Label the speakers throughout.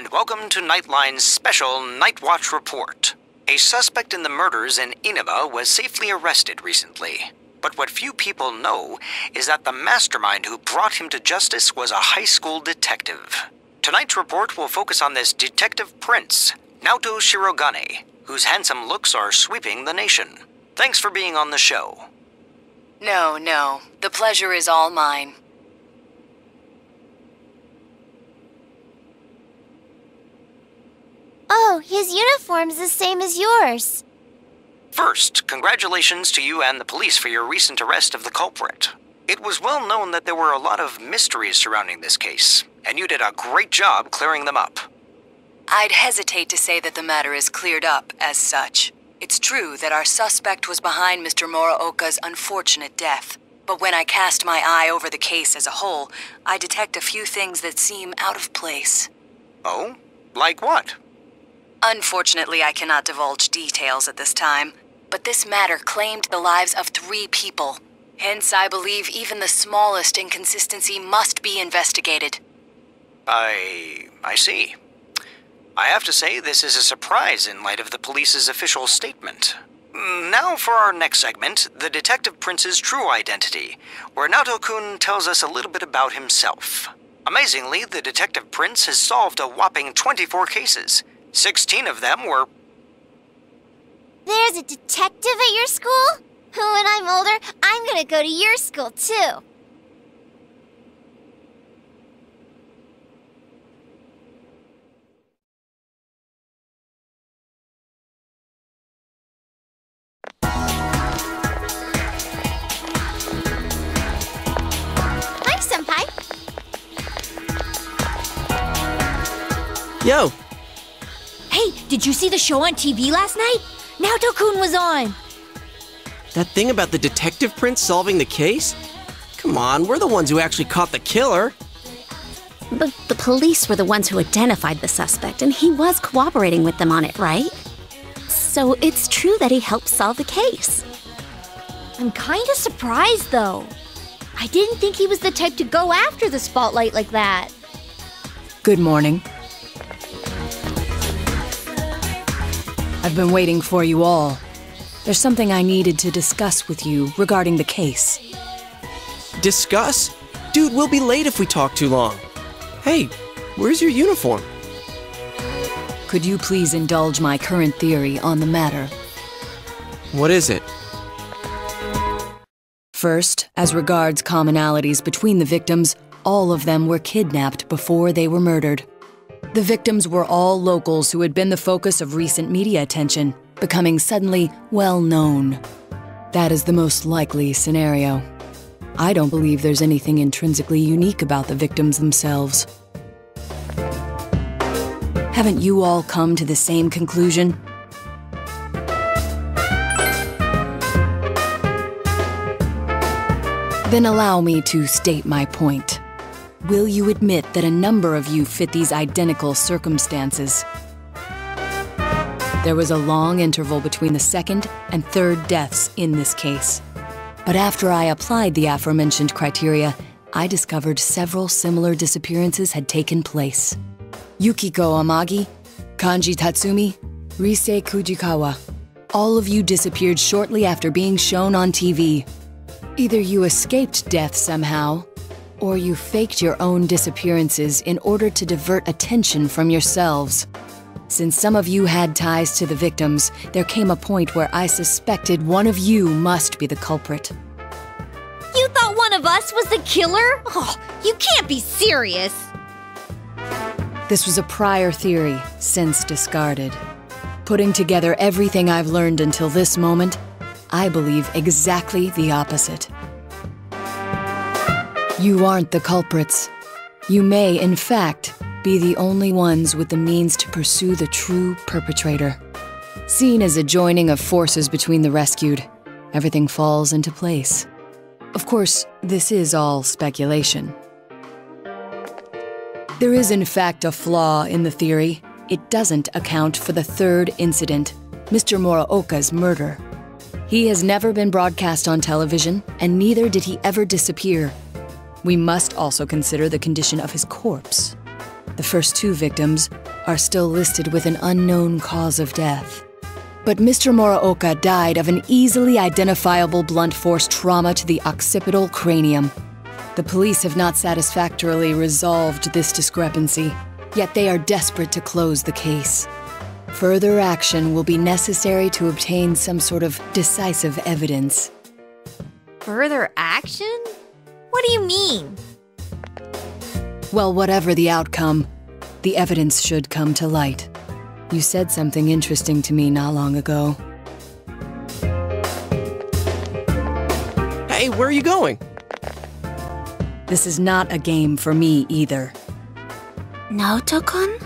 Speaker 1: and welcome to Nightline's special Night Watch report. A suspect in the murders in Inaba was safely arrested recently. But what few people know is that the mastermind who brought him to justice was a high school detective. Tonight's report will focus on this detective prince, Naoto Shirogane, whose handsome looks are sweeping the nation. Thanks for being on the show.
Speaker 2: No. The pleasure is all mine.
Speaker 3: Oh, his uniform's the same as yours.
Speaker 1: First, congratulations to you and the police for your recent arrest of the culprit. It was well known that there were a lot of mysteries surrounding this case, and you did a great job clearing them up.
Speaker 2: I'd hesitate to say that the matter is cleared up as such. It's true that our suspect was behind Mr. Muraoka's unfortunate death, but when I cast my eye over the case as a whole, I detect a few things that seem out of place.
Speaker 1: Oh? Like what?
Speaker 2: Unfortunately, I cannot divulge details at this time, but this matter claimed the lives of 3 people. Hence, I believe even the smallest inconsistency must be investigated.
Speaker 1: I see. I have to say this is a surprise in light of the police's official statement. Now for our next segment, the Detective Prince's true identity, where Naoto-kun tells us a little bit about himself. Amazingly, the Detective Prince has solved a whopping 24 cases. 16 of them were...
Speaker 3: There's a detective at your school? When I'm older, I'm gonna go to your school, too. Hi, Senpai.
Speaker 4: Yo!
Speaker 5: Hey, did you see the show on TV last night? Naoto-kun was on.
Speaker 4: That thing about the detective prince solving the case? Come on, we're the ones who actually caught the killer.
Speaker 6: But the police were the ones who identified the suspect, and he was cooperating with them on it, right? So it's true that he helped solve the case.
Speaker 5: I'm kinda surprised, though. I didn't think he was the type to go after the spotlight like that.
Speaker 7: Good morning. I've been waiting for you all. There's something I needed to discuss with you regarding the case.
Speaker 4: Discuss? Dude, we'll be late if we talk too long. Hey, where's your uniform?
Speaker 7: Could you please indulge my current theory on the matter?
Speaker 4: What is it?
Speaker 7: First, as regards commonalities between the victims, all of them were kidnapped before they were murdered. The victims were all locals who had been the focus of recent media attention, becoming suddenly well-known. That is the most likely scenario. I don't believe there's anything intrinsically unique about the victims themselves. Haven't you all come to the same conclusion? Then allow me to state my point. Will you admit that a number of you fit these identical circumstances? There was a long interval between the second and third deaths in this case. But after I applied the aforementioned criteria, I discovered several similar disappearances had taken place. Yukiko Amagi, Kanji Tatsumi, Rise Kujikawa. All of you disappeared shortly after being shown on TV. Either you escaped death somehow, or you faked your own disappearances in order to divert attention from yourselves. Since some of you had ties to the victims, there came a point where I suspected one of you must be the culprit.
Speaker 5: You thought one of us was the killer? Oh, you can't be serious.
Speaker 7: This was a prior theory, since discarded. Putting together everything I've learned until this moment, I believe exactly the opposite. You aren't the culprits. You may, in fact, be the only ones with the means to pursue the true perpetrator. Seen as a joining of forces between the rescued, everything falls into place. Of course, this is all speculation. There is in fact a flaw in the theory. It doesn't account for the third incident, Mr. Muraoka's murder. He has never been broadcast on television, and neither did he ever disappear. We must also consider the condition of his corpse. The first 2 victims, are still listed with an unknown cause of death. But Mr. Muraoka died of an easily identifiable blunt force trauma to the occipital cranium. The police have not satisfactorily resolved this discrepancy, yet they are desperate to close the case. Further action will be necessary to obtain some sort of decisive evidence.
Speaker 5: Further action? What do you mean?
Speaker 7: Well, whatever the outcome, the evidence should come to light. You said something interesting to me not long ago.
Speaker 4: Hey, where are you going?
Speaker 7: This is not a game for me either.
Speaker 6: Naoto-kun?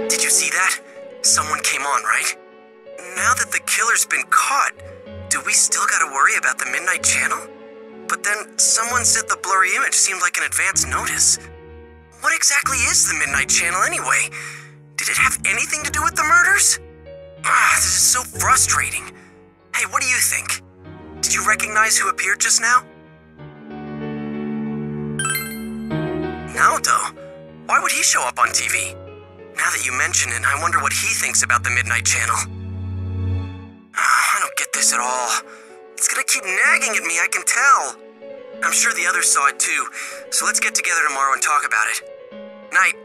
Speaker 4: Did you see that? Someone came on, right? Now that the killer's been caught, do we still gotta worry about the Midnight Channel? But then someone said the blurry image seemed like an advance notice. What exactly is the Midnight Channel anyway? Did it have anything to do with the murders? This is so frustrating. Hey, what do you think? Did you recognize who appeared just now? Naoto? Why would he show up on TV? Now that you mention it, I wonder what he thinks about the Midnight Channel. I don't get this at all. It's gonna keep nagging at me, I can tell. I'm sure the others saw it too, so let's get together tomorrow and talk about it. Night.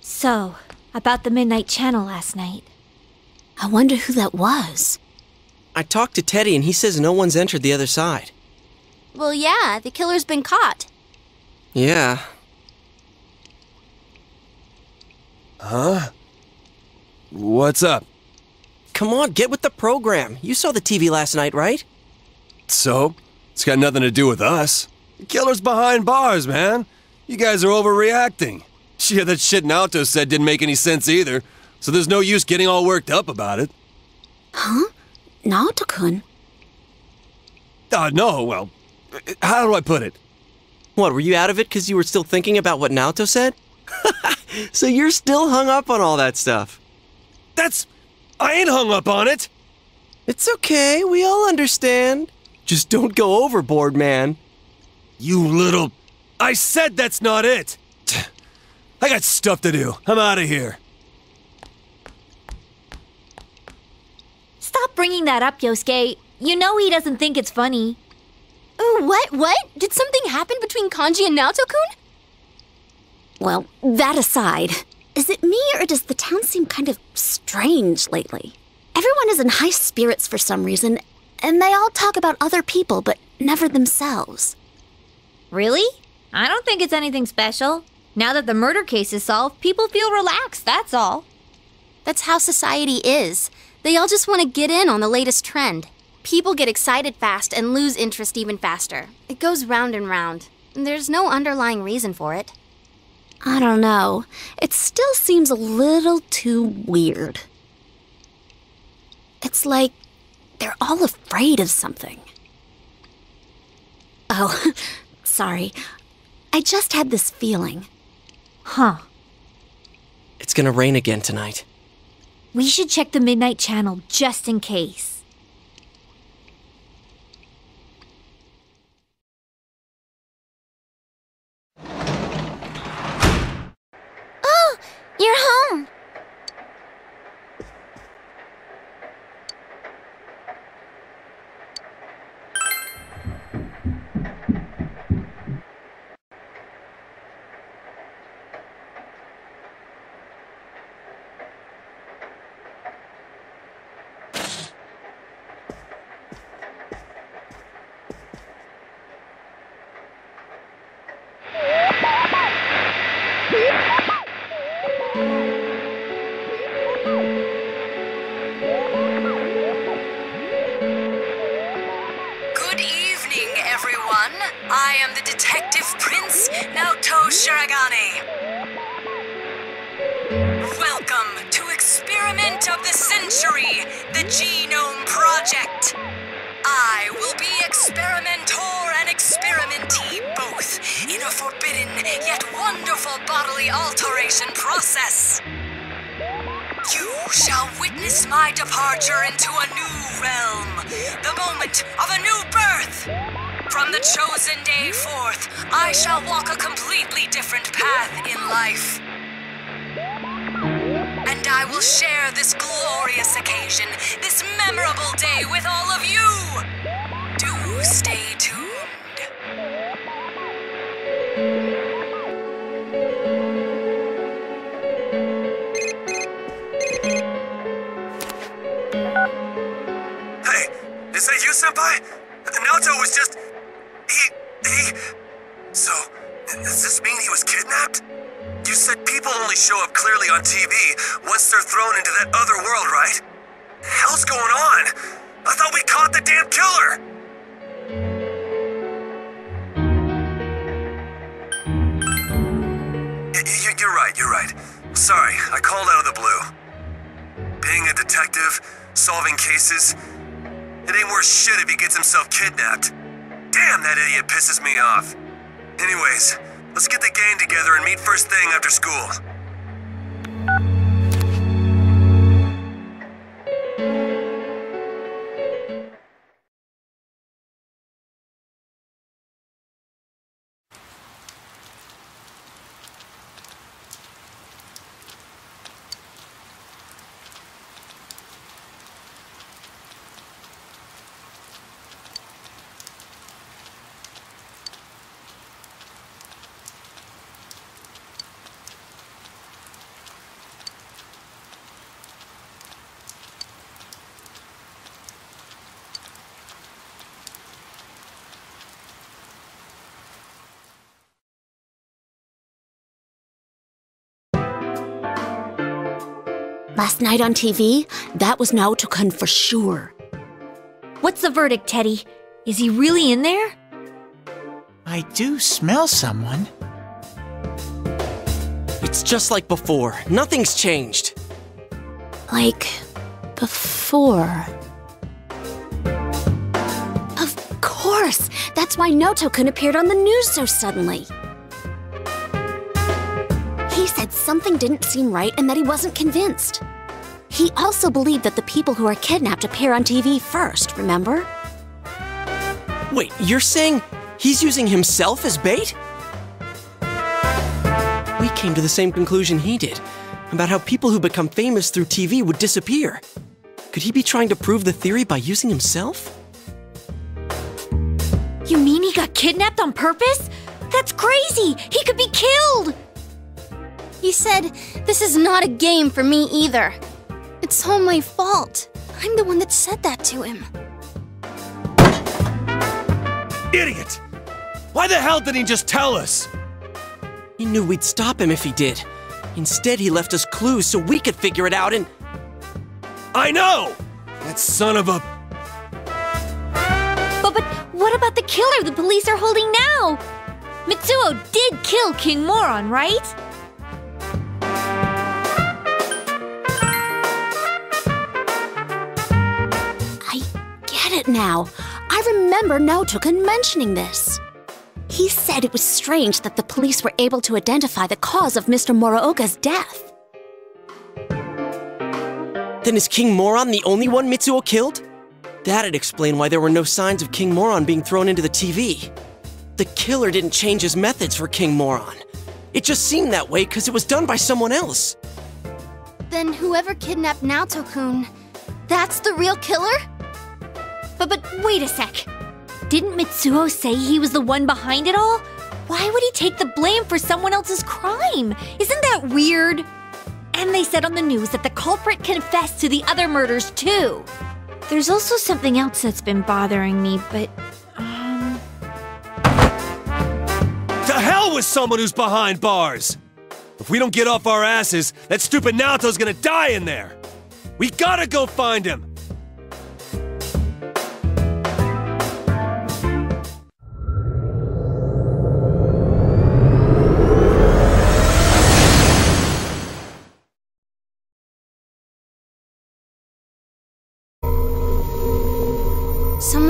Speaker 5: So, about the Midnight Channel last night.
Speaker 6: I wonder who that was.
Speaker 4: I talked to Teddy and he says no one's entered the other side.
Speaker 3: Well, yeah, the killer's been caught.
Speaker 4: Yeah.
Speaker 8: Huh? What's up?
Speaker 4: Come on, get with the program. You saw the TV last night, right?
Speaker 8: So? It's got nothing to do with us. The killer's behind bars, man. You guys are overreacting. Yeah, that shit Naoto said didn't make any sense either, so there's no use getting all worked up about it.
Speaker 6: Huh? Naoto-kun?
Speaker 8: No, well, how do I put it?
Speaker 4: What, were you out of it because you were still thinking about what Naoto said? So you're still hung up on all that stuff.
Speaker 8: I ain't hung up on it!
Speaker 4: It's okay, we all understand. Just don't go overboard, man.
Speaker 8: You little... I said that's not it! I got stuff to do. I'm out of here.
Speaker 5: Stop bringing that up, Yosuke. You know he doesn't think it's funny.
Speaker 3: Ooh, what? Did something happen between Kanji and Naoto-kun?
Speaker 6: Well, that aside, is it me or does the town seem kind of strange lately? Everyone is in high spirits for some reason, and they all talk about other people, but never themselves.
Speaker 5: Really? I don't think it's anything special. Now that the murder case is solved, people feel relaxed, that's all.
Speaker 3: That's how society is. They all just want to get in on the latest trend. People get excited fast and lose interest even faster. It goes round and round. There's no underlying reason for it.
Speaker 6: I don't know. It still seems a little too weird. It's like they're all afraid of something. Oh, sorry. I just had this feeling.
Speaker 5: Huh.
Speaker 4: It's gonna rain again tonight.
Speaker 5: We should check the Midnight Channel just in case.
Speaker 3: Oh, you're home.
Speaker 2: everyone. I am the Detective Prince, Naoto Shirogane. Welcome to Experiment of the Century, the Genome Project. I will be experimenter and experimentee both in a forbidden yet wonderful bodily alteration process. You shall witness my departure into a new realm, the moment of a new birth. From the chosen day forth, I shall walk a completely different path in life. And I will share this glorious occasion, this memorable day with all of you. Do stay tuned.
Speaker 4: Hey, is that you, Senpai? Naoto was just... So, does this mean he was kidnapped? You said people only show up clearly on TV once they're thrown into that other world, right? The hell's going on? I thought we caught the damn killer! You're right. Sorry, I called out of the blue. Being a detective, solving cases, it ain't worth shit if he gets himself kidnapped. Damn, that idiot pisses me off. Anyways, let's get the gang together and meet first thing after school.
Speaker 6: Last night on TV, that was Naoto-kun for sure.
Speaker 5: What's the verdict, Teddy? Is he really in there?
Speaker 9: I do smell someone.
Speaker 10: It's just like before. Nothing's changed.
Speaker 6: Like, before. Of course! That's why Naoto-kun appeared on the news so suddenly. He said something didn't seem right and that he wasn't convinced. He also believed that the people who are kidnapped appear on TV first, remember?
Speaker 10: Wait, you're saying he's using himself as bait? We came to the same conclusion he did, about how people who become famous through TV would disappear. Could he be trying to prove the theory by using himself?
Speaker 5: You mean he got kidnapped on purpose? That's crazy! He could be killed!
Speaker 3: He said, "This is not a game for me either. It's all my fault. I'm the one that said that to him."
Speaker 8: Idiot! Why the hell didn't he just tell us?
Speaker 10: He knew we'd stop him if he did. Instead, he left us clues so we could figure it out and...
Speaker 8: I know! That son of a...
Speaker 5: But what about the killer the police are holding now? Mitsuo did kill King Moron, right?
Speaker 6: It now. I remember Naoto-kun mentioning this. He said it was strange that the police were able to identify the cause of Mr. Muraoka's death.
Speaker 10: Then is King Moron the only one Mitsuo killed? That'd explain why there were no signs of King Moron being thrown into the TV. The killer didn't change his methods for King Moron. It just seemed that way because it was done by someone else.
Speaker 3: Then whoever kidnapped Naoto-kun, that's the real killer?
Speaker 5: But wait a sec. Didn't Mitsuo say he was the one behind it all? Why would he take the blame for someone else's crime? Isn't that weird? And they said on the news that the culprit confessed to the other murders too. There's also something else that's been bothering me, but...
Speaker 8: To hell with someone who's behind bars! If we don't get off our asses, that stupid Naoto's gonna die in there! We gotta go find him!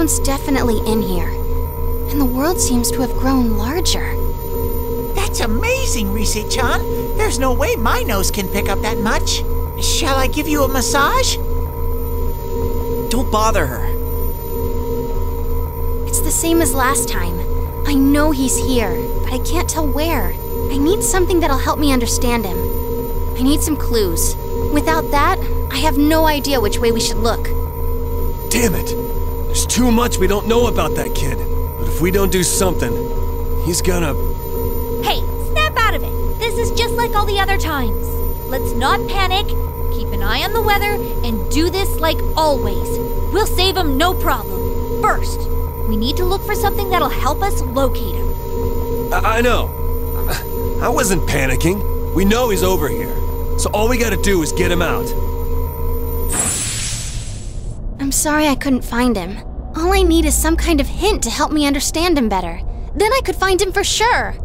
Speaker 3: Someone's definitely in here. And the world seems to have grown larger.
Speaker 9: That's amazing, Rise-chan. There's no way my nose can pick up that much. Shall I give you a massage?
Speaker 10: Don't bother her.
Speaker 3: It's the same as last time. I know he's here, but I can't tell where. I need something that'll help me understand him. I need some clues. Without that, I have no idea which way we should look.
Speaker 8: Damn it! There's too much we don't know about that kid. But if we don't do something, he's gonna...
Speaker 5: Hey, snap out of it. This is just like all the other times. Let's not panic, keep an eye on the weather, and do this like always. We'll save him no problem. First, we need to look for something that'll help us locate him.
Speaker 8: I know. I wasn't panicking. We know he's over here. So all we gotta do is get him out.
Speaker 3: I'm sorry I couldn't find him. All I need is some kind of hint to help me understand him better. Then I could find him for sure.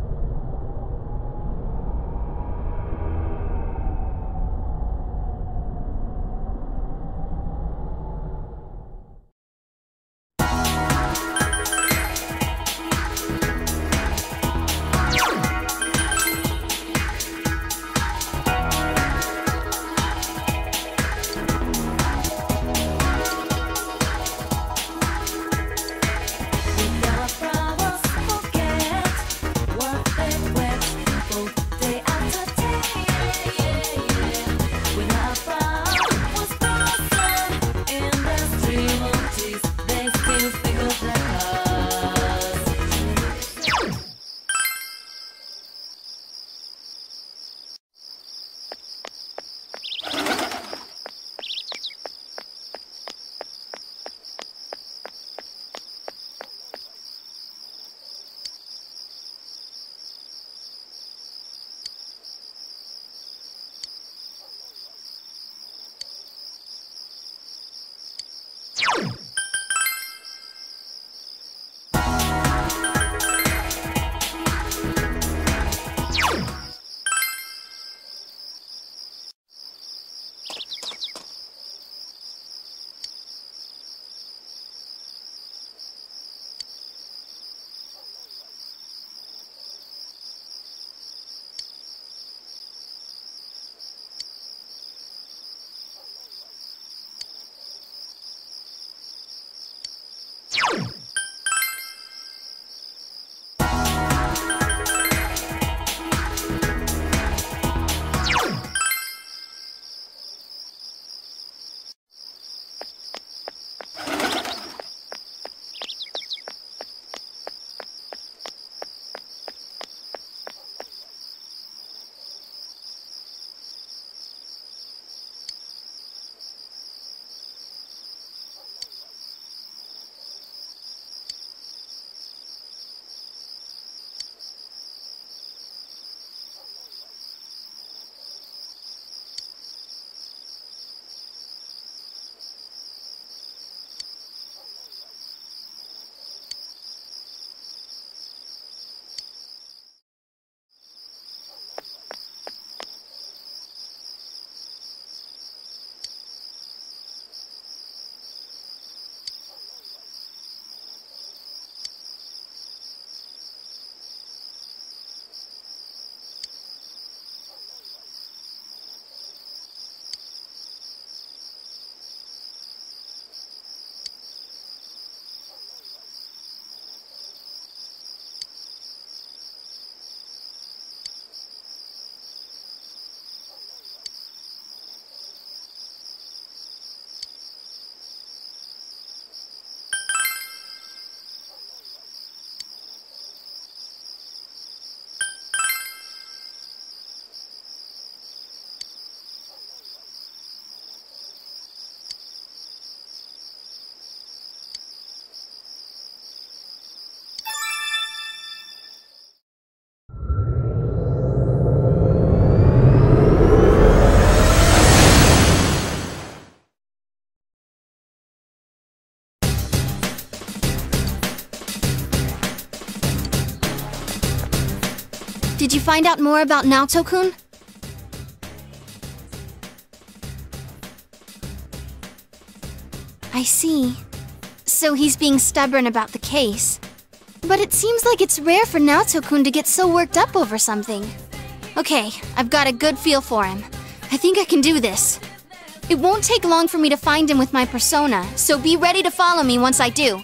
Speaker 3: Did you find out more about Naoto-kun? I see. so he's being stubborn about the case. But it seems like it's rare for Naoto-kun to get so worked up over something. Okay, I've got a good feel for him. I think I can do this. It won't take long for me to find him with my persona, so be ready to follow me once I do.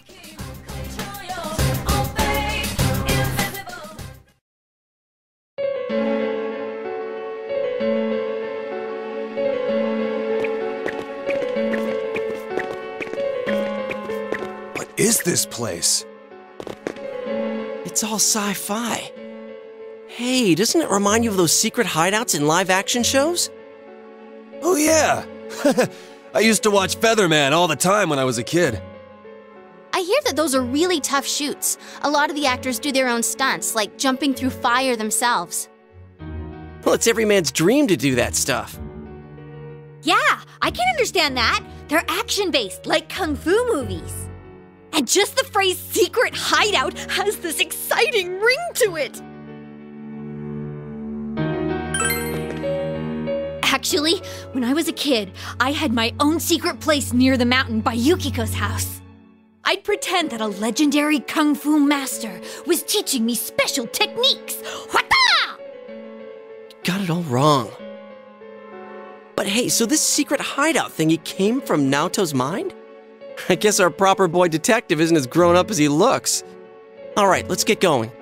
Speaker 8: What is this place?
Speaker 10: It's all sci-fi. Hey, doesn't it remind you of those secret hideouts in live-action shows?
Speaker 8: Oh yeah! I used to watch Featherman all the time when I was a kid.
Speaker 3: I hear that those are really tough shoots. A lot of the actors do their own stunts, like jumping through fire themselves.
Speaker 10: Well, it's every man's dream to do that stuff.
Speaker 5: Yeah, I can understand that. They're action-based, like kung fu movies. And just the phrase secret hideout has this exciting ring to it. Actually, when I was a kid, I had my own secret place near the mountain by Yukiko's house. I'd pretend that a legendary kung fu master was teaching me special techniques. Wata!
Speaker 10: Got it all wrong. But hey, so this secret hideout thingy came from Naoto's mind? I guess our proper boy detective isn't as grown up as he looks. All right, let's get going.